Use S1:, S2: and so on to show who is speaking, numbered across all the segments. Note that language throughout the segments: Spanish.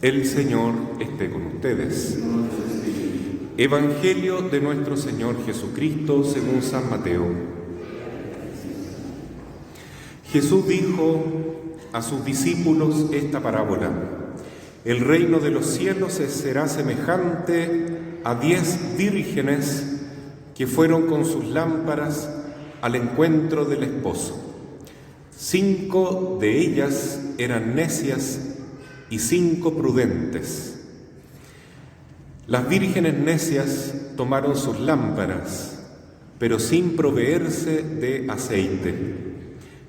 S1: El Señor esté con ustedes. Evangelio de nuestro Señor Jesucristo según San Mateo. Jesús dijo a sus discípulos esta parábola: el reino de los cielos será semejante a 10 vírgenes que fueron con sus lámparas al encuentro del esposo. 5 de ellas eran necias y 5 prudentes. Las vírgenes necias tomaron sus lámparas, pero sin proveerse de aceite,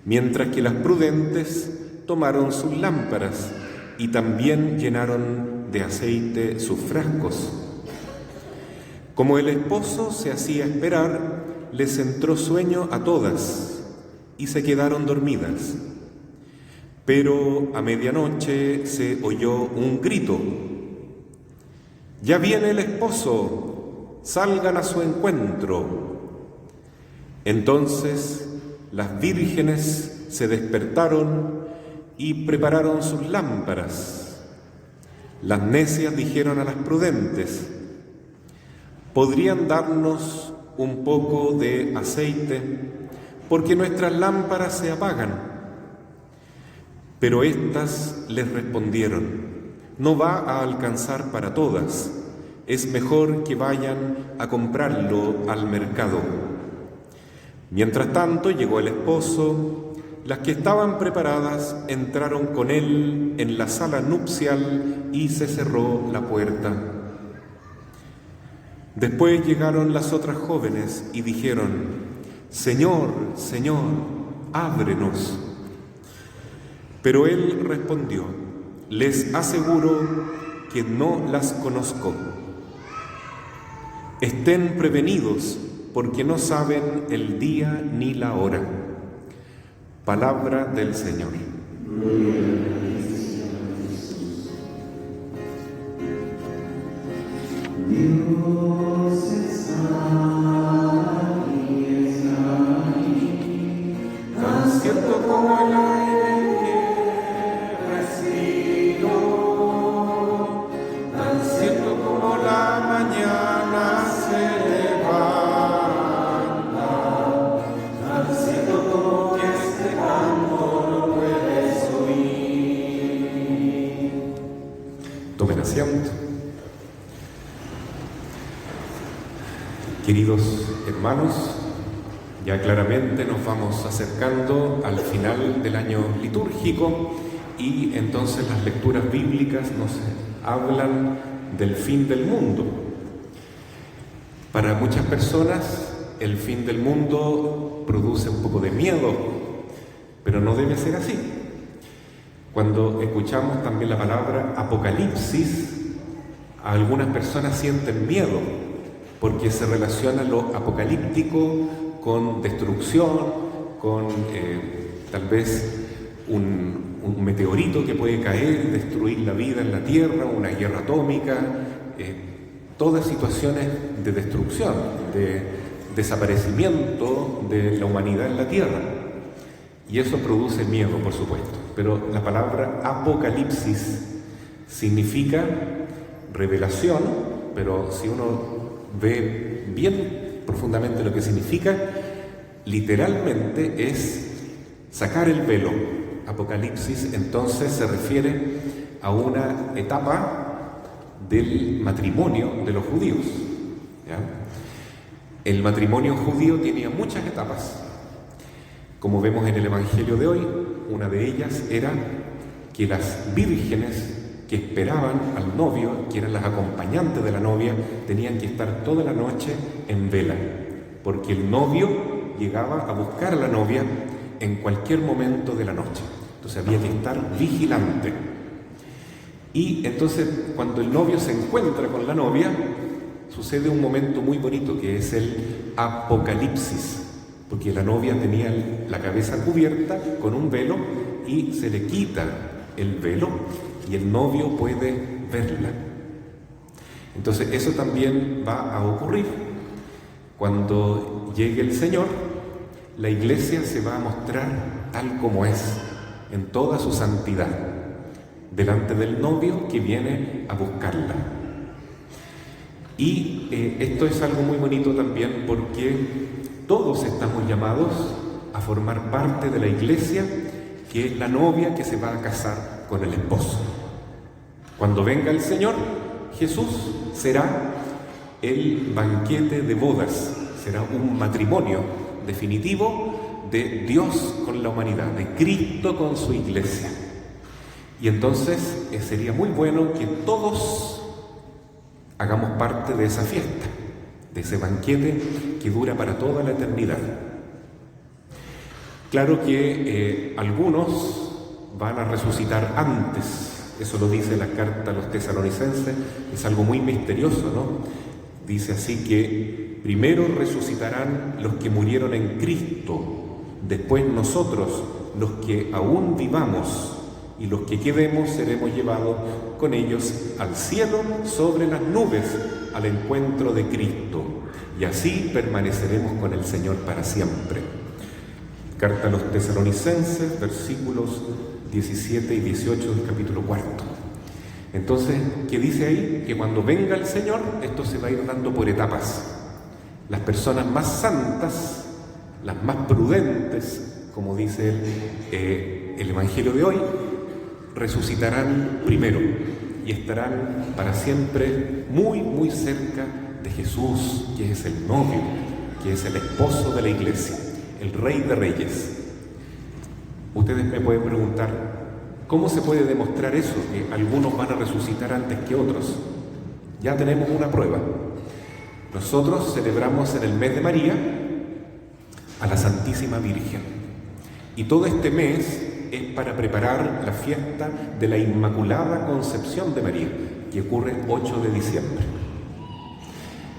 S1: mientras que las prudentes tomaron sus lámparas y también llenaron de aceite sus frascos. Como el esposo se hacía esperar, les entró sueño a todas y se quedaron dormidas. Pero a medianoche se oyó un grito: «¡Ya viene el esposo! ¡Salgan a su encuentro!». Entonces las vírgenes se despertaron y prepararon sus lámparas. Las necias dijeron a las prudentes: «¿Podrían darnos un poco de aceite? Porque nuestras lámparas se apagan». Pero éstas les respondieron: «No va a alcanzar para todas, es mejor que vayan a comprarlo al mercado». Mientras tanto llegó el esposo. Las que estaban preparadas entraron con él en la sala nupcial y se cerró la puerta. Después llegaron las otras jóvenes y dijeron: «Señor, Señor, ábrenos». Pero él respondió: «Les aseguro que no las conozco. Estén prevenidos, porque no saben el día ni la hora». Palabra del Señor.
S2: Dios está aquí, tan cierto como el aire que respiro, tan cierto como la mañana se levanta, tan cierto como que este canto lo puedes oír.
S1: Tomen asiento. Queridos hermanos, ya claramente nos vamos acercando al final del año litúrgico y entonces las lecturas bíblicas nos hablan del fin del mundo. Para muchas personas el fin del mundo produce un poco de miedo, pero no debe ser así. Cuando escuchamos también la palabra apocalipsis, algunas personas sienten miedo, porque se relaciona lo apocalíptico con destrucción, con tal vez un meteorito que puede caer y destruir la vida en la Tierra, una guerra atómica, todas situaciones de destrucción, de desaparecimiento de la humanidad en la Tierra. Y eso produce miedo, por supuesto. Pero la palabra apocalipsis significa revelación, pero si uno ve bien profundamente lo que significa, literalmente es sacar el velo. Apocalipsis entonces se refiere a una etapa del matrimonio de los judíos, ¿ya? El matrimonio judío tenía muchas etapas. Como vemos en el Evangelio de hoy, una de ellas era que las vírgenes que esperaban al novio, que eran las acompañantes de la novia, tenían que estar toda la noche en vela, porque el novio llegaba a buscar a la novia en cualquier momento de la noche. Entonces había que estar vigilante. Y entonces cuando el novio se encuentra con la novia, sucede un momento muy bonito que es el apocalipsis, porque la novia tenía la cabeza cubierta con un velo y se le quita el velo y el novio puede verla. Entonces eso también va a ocurrir. Cuando llegue el Señor, la Iglesia se va a mostrar tal como es, en toda su santidad. delante del novio que viene a buscarla. Y esto es algo muy bonito también porque todos estamos llamados a formar parte de la iglesia, que es la novia que se va a casar con el esposo. Cuando venga el Señor Jesús, será el banquete de bodas, será un matrimonio definitivo de Dios con la humanidad, de Cristo con su iglesia. Y entonces sería muy bueno que todos hagamos parte de esa fiesta, de ese banquete que dura para toda la eternidad. Claro que algunos van a resucitar antes. Eso lo dice la carta a los tesalonicenses, es algo muy misterioso, ¿no? Dice así que primero resucitarán los que murieron en Cristo, después nosotros, los que aún vivamos, y los que quedemos seremos llevados con ellos al cielo sobre las nubes, al encuentro de Cristo, y así permaneceremos con el Señor para siempre. Carta a los tesalonicenses, versículos 17 y 18 del capítulo 4. Entonces, ¿qué dice ahí? Que cuando venga el Señor, esto se va a ir dando por etapas. Las personas más santas, las más prudentes, como dice el Evangelio de hoy, resucitarán primero y estarán para siempre muy, muy cerca de Jesús, que es el novio, que es el esposo de la iglesia, el Rey de Reyes. Ustedes me pueden preguntar, ¿cómo se puede demostrar eso? Que algunos van a resucitar antes que otros. Ya tenemos una prueba. Nosotros celebramos en el mes de María a la Santísima Virgen. Y todo este mes es para preparar la fiesta de la Inmaculada Concepción de María, que ocurre el 8 de diciembre.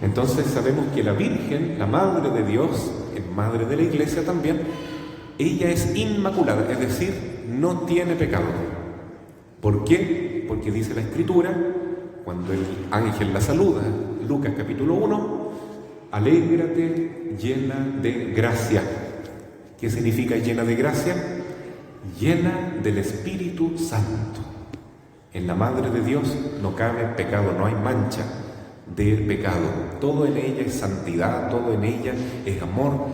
S1: Entonces sabemos que la Virgen, la Madre de Dios, es Madre de la Iglesia también, ella es inmaculada, es decir, no tiene pecado. ¿Por qué? Porque dice la Escritura, cuando el ángel la saluda, Lucas capítulo 1, alégrate llena de gracia. ¿Qué significa llena de gracia? Llena del Espíritu Santo. En la Madre de Dios no cabe pecado, no hay mancha de pecado. Todo en ella es santidad, todo en ella es amor.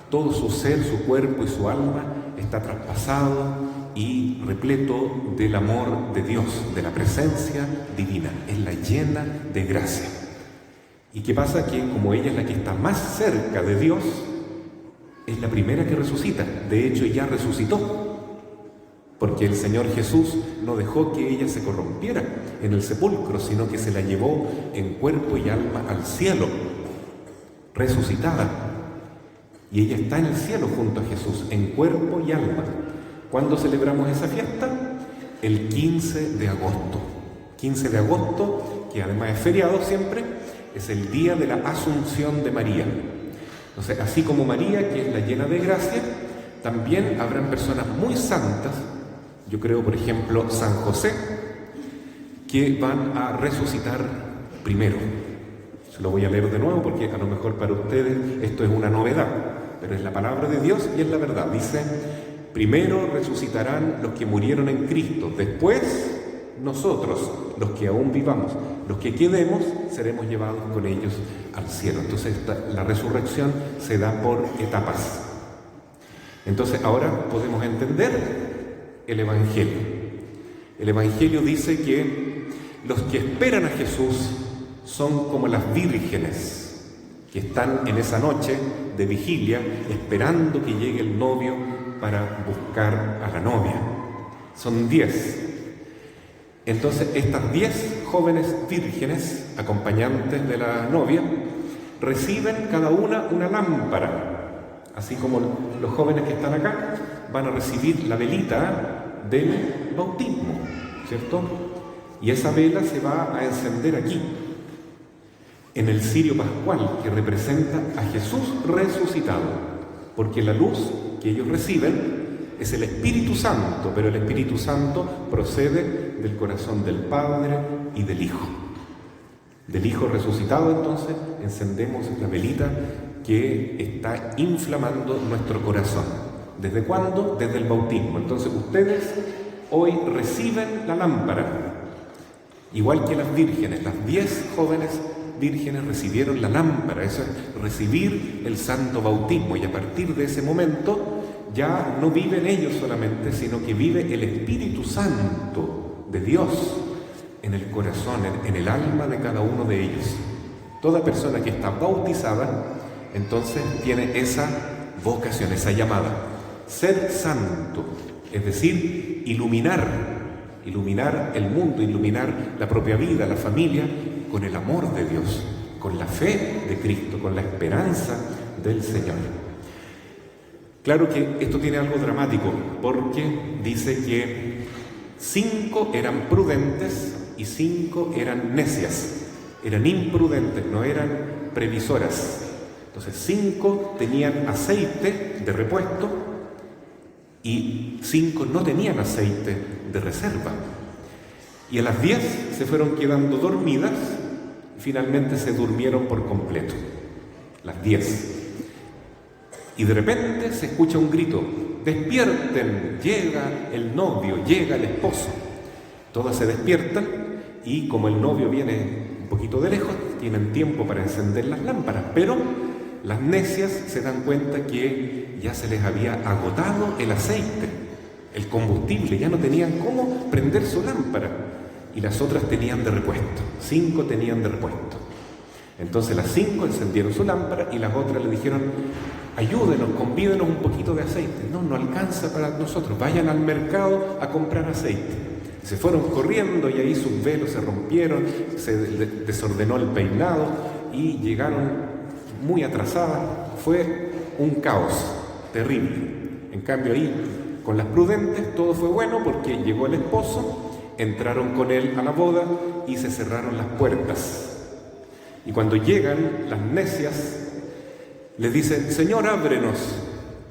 S1: Todo su ser, su cuerpo y su alma está traspasado y repleto del amor de Dios, de la presencia divina. Es la llena de gracia. ¿Y qué pasa? Que como ella es la que está más cerca de Dios, es la primera que resucita. De hecho, ya resucitó, porque el Señor Jesús no dejó que ella se corrompiera en el sepulcro, sino que se la llevó en cuerpo y alma al cielo, resucitada. Y ella está en el cielo junto a Jesús, en cuerpo y alma. ¿Cuándo celebramos esa fiesta? El 15 de agosto. 15 de agosto, que además es feriado siempre, es el día de la Asunción de María. Entonces, así como María, que es la llena de gracia, también habrán personas muy santas, yo creo, por ejemplo, San José, que van a resucitar primero. Se lo voy a leer de nuevo porque a lo mejor para ustedes esto es una novedad, pero es la palabra de Dios y es la verdad. Dice, primero resucitarán los que murieron en Cristo, después nosotros, los que aún vivamos, los que quedemos, seremos llevados con ellos al cielo. Entonces la resurrección se da por etapas. Entonces ahora podemos entender el Evangelio. El Evangelio dice que los que esperan a Jesús son como las vírgenes que están en esa noche de vigilia esperando que llegue el novio para buscar a la novia. Son 10. Entonces estas 10 jóvenes vírgenes, acompañantes de la novia, reciben cada una lámpara. Así como los jóvenes que están acá van a recibir la velita del bautismo, ¿cierto? Y esa vela se va a encender aquí, en el cirio pascual, que representa a Jesús resucitado, porque la luz que ellos reciben es el Espíritu Santo, pero el Espíritu Santo procede del corazón del Padre y del Hijo. Del Hijo resucitado, entonces, encendemos la velita que está inflamando nuestro corazón. ¿Desde cuándo? Desde el bautismo. Entonces ustedes hoy reciben la lámpara, igual que las vírgenes. Las 10 jóvenes vírgenes recibieron la lámpara, eso es recibir el santo bautismo, y a partir de ese momento ya no viven ellos solamente, sino que vive el Espíritu Santo de Dios en el corazón, en el alma de cada uno de ellos. Toda persona que está bautizada, entonces tiene esa vocación, esa llamada, ser santo, es decir, iluminar el mundo, iluminar la propia vida, la familia, con el amor de Dios, con la fe de Cristo, con la esperanza del Señor. Claro que esto tiene algo dramático, porque dice que 5 eran prudentes y 5 eran necias. Eran imprudentes, no eran previsoras. Entonces 5 tenían aceite de repuesto y 5 no tenían aceite de reserva. Y a las 10 se fueron quedando dormidas y finalmente se durmieron por completo. Las 10. Y de repente se escucha un grito: ¡despierten! Llega el novio, llega el esposo. Todas se despiertan y como el novio viene un poquito de lejos, tienen tiempo para encender las lámparas, pero las necias se dan cuenta que ya se les había agotado el aceite, el combustible, ya no tenían cómo prender su lámpara, y las otras tenían de repuesto, 5 tenían de repuesto. Entonces las 5 encendieron su lámpara y las otras le dijeron: ayúdenos, convídenos un poquito de aceite. No alcanza para nosotros, vayan al mercado a comprar aceite. Se fueron corriendo y ahí sus velos se rompieron, se desordenó el peinado y llegaron muy atrasadas. Fue un caos terrible. En cambio ahí, con las prudentes, todo fue bueno porque llegó el esposo, entraron con él a la boda y se cerraron las puertas. Y cuando llegan las necias, les dicen: Señor, ábrenos.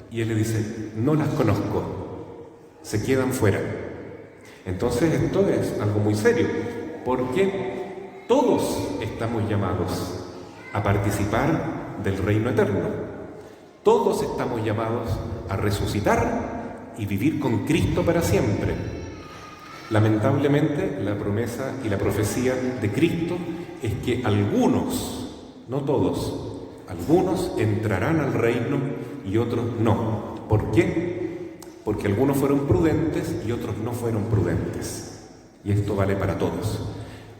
S1: Y él le dice: no las conozco. Se quedan fuera. Entonces esto es algo muy serio, porque todos estamos llamados a participar del reino eterno. Todos estamos llamados a resucitar y vivir con Cristo para siempre. Lamentablemente, la promesa y la profecía de Cristo es que algunos, no todos, algunos entrarán al reino y otros no. ¿Por qué? Porque algunos fueron prudentes y otros no fueron prudentes. Y esto vale para todos.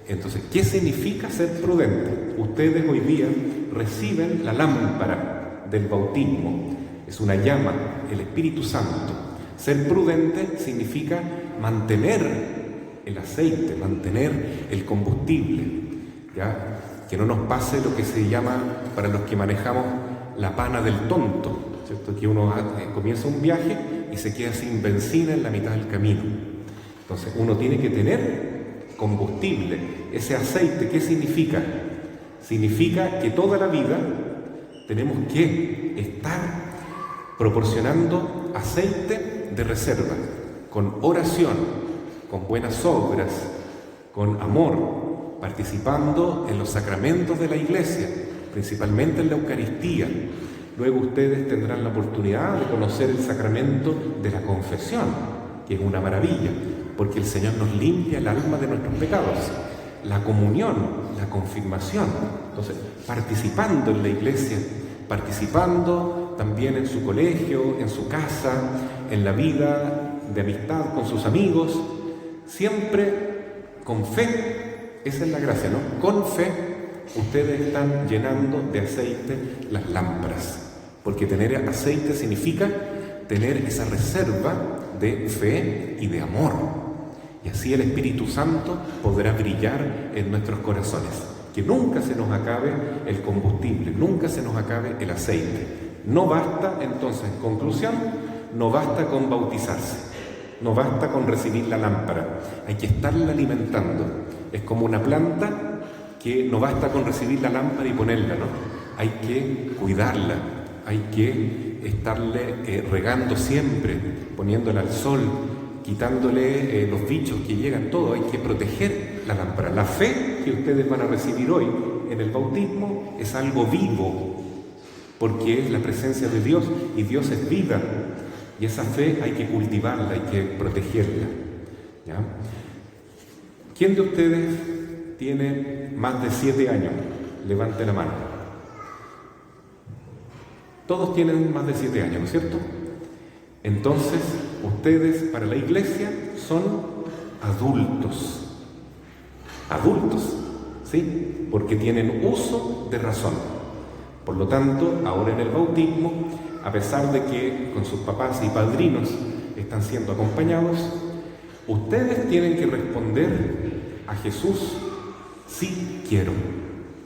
S1: Entonces, ¿qué significa ser prudente? Ustedes hoy día reciben la lámpara del bautismo. Es una llama, el Espíritu Santo. Ser prudente significa mantener el aceite, mantener el combustible, ¿ya? Que no nos pase lo que se llama, para los que manejamos, la pana del tonto, ¿cierto? Que uno comienza un viaje y se queda sin benzina en la mitad del camino. Entonces uno tiene que tener combustible. Ese aceite, ¿qué significa? Significa que toda la vida tenemos que estar proporcionando aceite de reserva, con oración, con buenas obras, con amor, participando en los sacramentos de la Iglesia, principalmente en la Eucaristía. Luego ustedes tendrán la oportunidad de conocer el sacramento de la confesión, que es una maravilla, porque el Señor nos limpia el alma de nuestros pecados. La comunión, la confirmación. Entonces, participando en la Iglesia, participando también en su colegio, en su casa, en la vida de amistad con sus amigos, siempre con fe. Esa es la gracia, ¿no? Con fe ustedes están llenando de aceite las lámparas, porque tener aceite significa tener esa reserva de fe y de amor, y así el Espíritu Santo podrá brillar en nuestros corazones, que nunca se nos acabe el combustible, nunca se nos acabe el aceite. No basta entonces, en conclusión, no basta con bautizarse, no basta con recibir la lámpara, hay que estarla alimentando. Es como una planta que no basta con recibir la lámpara y ponerla, ¿no? Hay que cuidarla, hay que estarle regando siempre, poniéndola al sol, quitándole los bichos que llegan, todo. Hay que proteger la lámpara. La fe que ustedes van a recibir hoy en el bautismo es algo vivo, porque es la presencia de Dios y Dios es vida, y esa fe hay que cultivarla, hay que protegerla. ¿Ya? ¿Quién de ustedes tiene más de 7 años? Levante la mano. Todos tienen más de 7 años, ¿no es cierto? Entonces, ustedes para la iglesia son adultos. Adultos, ¿sí? Porque tienen uso de razón. Por lo tanto, ahora en el bautismo, a pesar de que con sus papás y padrinos están siendo acompañados, ustedes tienen que responder a Jesús: sí quiero,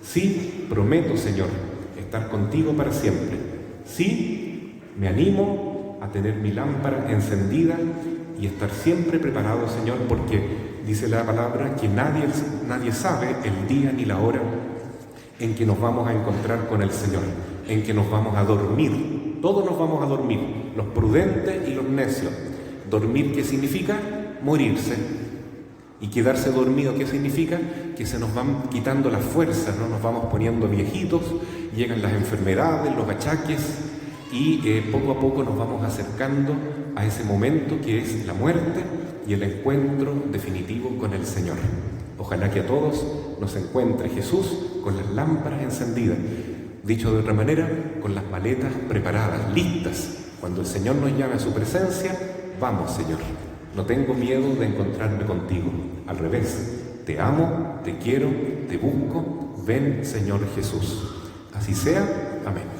S1: sí prometo, Señor, estar contigo para siempre. Sí, me animo a tener mi lámpara encendida y estar siempre preparado, Señor, porque dice la palabra que nadie sabe el día ni la hora en que nos vamos a encontrar con el Señor, en que nos vamos a dormir. Todos nos vamos a dormir, los prudentes y los necios. Dormir, ¿qué significa? Morirse. Y quedarse dormido, ¿qué significa? Que se nos van quitando las fuerzas, ¿no? Nos vamos poniendo viejitos, llegan las enfermedades, los achaques, y poco a poco nos vamos acercando a ese momento que es la muerte y el encuentro definitivo con el Señor. Ojalá que a todos nos encuentre Jesús con las lámparas encendidas, dicho de otra manera, con las maletas preparadas, listas. Cuando el Señor nos llame a su presencia, vamos, Señor, no tengo miedo de encontrarme contigo. Al revés, te amo, te quiero, te busco. Ven, Señor Jesús. Así sea. Amén.